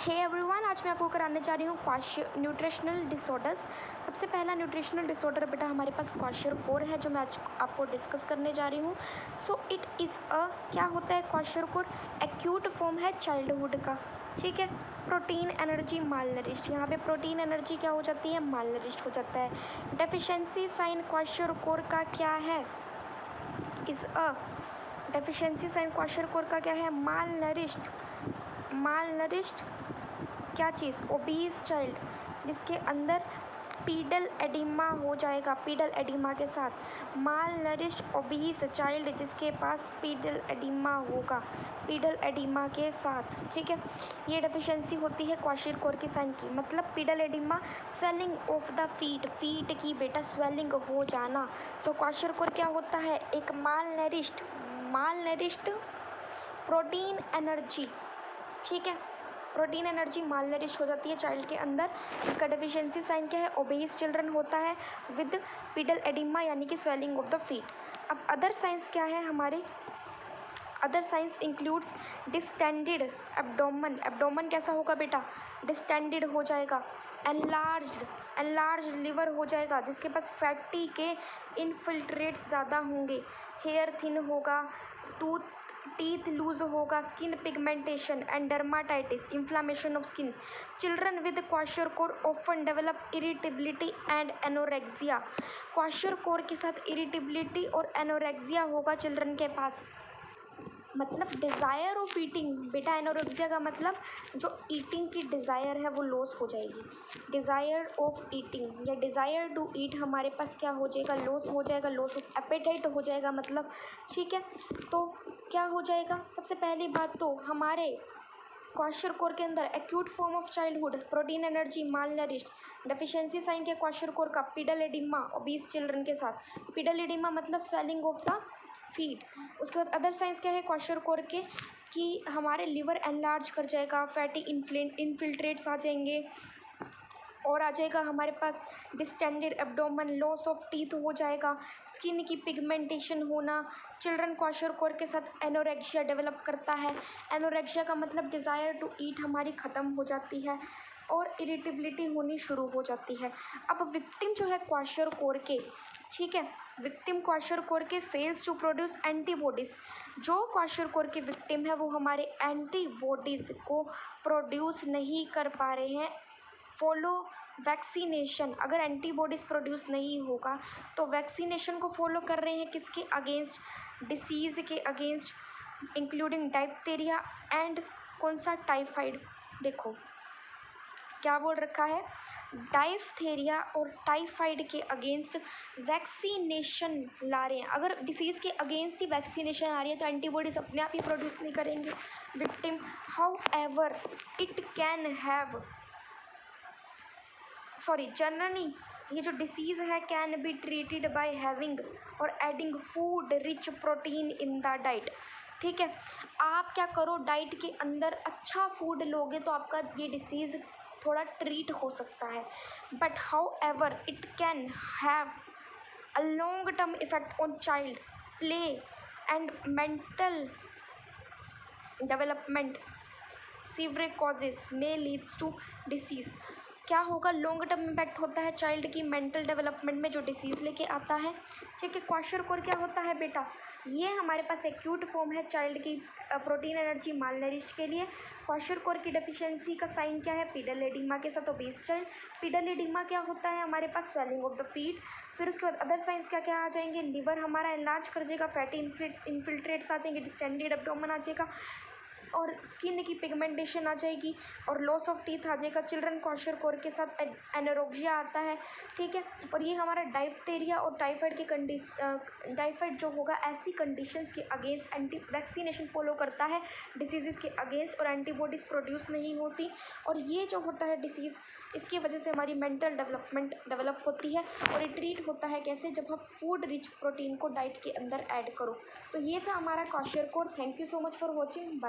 Hey everyone, आज मैं आपको कराने जा रही हूँ न्यूट्रिशनल डिसऑर्डर्स। सबसे पहला न्यूट्रिशनल डिसऑर्डर बेटा हमारे पास क्वाशरकोर है, जो मैं आज आपको डिस्कस करने जा रही हूँ। सो इट इज़ क्या होता है क्वाशरकोर? एक्यूट फॉर्म है चाइल्डहुड का, ठीक है। प्रोटीन एनर्जी मालनरिश्ड, यहाँ पे प्रोटीन एनर्जी क्या हो जाती है? मालनरिश्ड हो जाता है। डेफिशिएंसी साइन क्वाशरकोर का क्या है? इज़ डेफिशिएंसी साइन क्वाशरकोर का क्या है? मालनरिश्ड क्या चीज़? ओबीज चाइल्ड, जिसके अंदर पीडल एडिमा हो जाएगा, पीडल एडिमा के साथ। मालनरिश्ड ओबीज चाइल्ड जिसके पास पीडल एडिमा होगा, पीडल एडिमा के साथ, ठीक है। ये डेफिशिएंसी होती है क्वाशरकोर की साइन की। मतलब pedal oedema, swelling of the feet, feet की बेटा स्वेलिंग हो जाना। सो क्वाशरकोर क्या होता है? एक मालनरिश्ड प्रोटीन एनर्जी, ठीक है। प्रोटीन एनर्जी मालनरिश्ड हो जाती है चाइल्ड के अंदर। इसका डेफिशिएंसी साइन क्या है? ओबेस चिल्ड्रन होता है विद पीडल एडिमा, यानी कि स्वेलिंग ऑफ द फीट। अब अदर साइंस क्या है हमारे? Other science includes distended abdomen. Abdomen कैसा होगा बेटा? डिस्टेंडेड हो जाएगा। एनलार्ज लिवर हो जाएगा, जिसके पास फैटी के इनफिल्ट्रेट्स ज़्यादा होंगे। हेयर थिन होगा, टीथ लूज होगा, skin pigmentation and dermatitis, inflammation of skin. Children with kwashiorkor often develop irritability and anorexia. Kwashiorkor के साथ इरिटेबिलिटी और एनोरेक्सिया होगा चिल्ड्रन के पास। मतलब डिज़ायर ऑफ ईटिंग बेटा, एनोरेक्सिया का मतलब जो ईटिंग की डिज़ायर है वो लॉस हो जाएगी। डिज़ायर ऑफ ईटिंग या डिज़ायर टू ईट हमारे पास क्या हो जाएगा? लॉस हो जाएगा। लॉस ऑफ एपेटाइट हो जाएगा मतलब, ठीक है। तो क्या हो जाएगा? सबसे पहली बात तो हमारे क्वाशरकोर के अंदर acute form of childhood, protein energy malnourished, deficiency sign के क्वाशरकोर का पीडल एडिमा ओबीस चिल्ड्रन के साथ। पीडल एडिमा मतलब स्वेलिंग ऑफ द फीट। उसके बाद अदर साइंस क्या है क्वाशरकोर के? कि हमारे लिवर एनलार्ज कर जाएगा, फैटी इनफिल्ट्रेट्स आ जाएंगे, और आ जाएगा हमारे पास distended abdomen, loss of teeth हो जाएगा, स्किन की पिगमेंटेशन होना। चिल्ड्रन क्वाशरकोर के साथ एनोरेक्सिया डेवलप करता है। एनोरेक्सिया का मतलब डिज़ायर टू ईट हमारी ख़त्म हो जाती है और इरिटेबिलिटी होनी शुरू हो जाती है। अब विक्टिम जो है क्वाशरकोर के, ठीक है, विक्टिम क्वाशरकोर के फेल्स टू प्रोड्यूस एंटीबॉडीज़। जो क्वाशरकोर के विक्टिम है वो हमारे एंटीबॉडीज़ को प्रोड्यूस नहीं कर पा रहे हैं। Follow vaccination. अगर एंटीबॉडीज़ प्रोड्यूस नहीं होगा तो वैक्सीनेशन को फॉलो कर रहे हैं किसके अगेंस्ट? डिसीज़ के अगेंस्ट, इंक्लूडिंग डायप्थेरिया एंड कौन सा? टाइफाइड। देखो क्या बोल रखा है? डायप्थेरिया और टाइफाइड के अगेंस्ट वैक्सीनेशन ला रहे हैं। अगर डिसीज़ के अगेंस्ट ही वैक्सीनेशन आ रही है तो एंटीबॉडीज़ अपने आप ही प्रोड्यूस नहीं करेंगे victim. However it can have generally ये जो डिसीज़ है can be treated by having और adding food rich protein in the diet, ठीक है। आप क्या करो, डाइट के अंदर अच्छा फूड लोगे तो आपका ये डिसीज़ थोड़ा ट्रीट हो सकता है। But however it can have a long term effect on child play and mental development. Severe causes में लीड्स टू डिसीज़। क्या होगा? लॉन्ग टर्म इम्पैक्ट होता है चाइल्ड की मेंटल डेवलपमेंट में जो डिसीज़ लेके आता है, ठीक है। क्वाशरकोर क्या होता है बेटा? ये हमारे पास एक्यूट फॉर्म है चाइल्ड की प्रोटीन एनर्जी मालनरिश्ड के लिए। क्वाशरकोर की डेफिशिएंसी का साइन क्या है? पीडल एडिमा के साथ ओबेस चाइल्ड। पीडल एडिमा क्या होता है हमारे पास? Swelling of the feet. फिर उसके बाद अदर साइंस क्या क्या आ जाएंगे? लिवर हमारा एनलार्ज कर जाएगा, फैटी इनफिल्ट्रेट्स आ जाएंगे, डिस्टेंडेड एब्डोमेन आ जाएगा, और स्किन की पिगमेंटेशन आ जाएगी, और लॉस ऑफ टीथ आ जाएगा। चिल्ड्रन क्वाशरकोर के साथ एनोरेक्सिया आता है, ठीक है। और ये हमारा डायप्थेरिया और टाइफाइड के टाइफाइड जो होगा ऐसी कंडीशंस के अगेंस्ट एंटी वैक्सीनेशन फॉलो करता है डिसीज़ के अगेंस्ट, और एंटीबॉडीज़ प्रोड्यूस नहीं होती। और ये जो होता है डिसीज़, इसकी वजह से हमारी मेंटल डेवलपमेंट डेवलप होती है। और ये ट्रीट होता है कैसे? जब हम फूड रिच प्रोटीन को डाइट के अंदर ऐड करो। तो ये था हमारा kwashiorkor. Thank you so much for watching.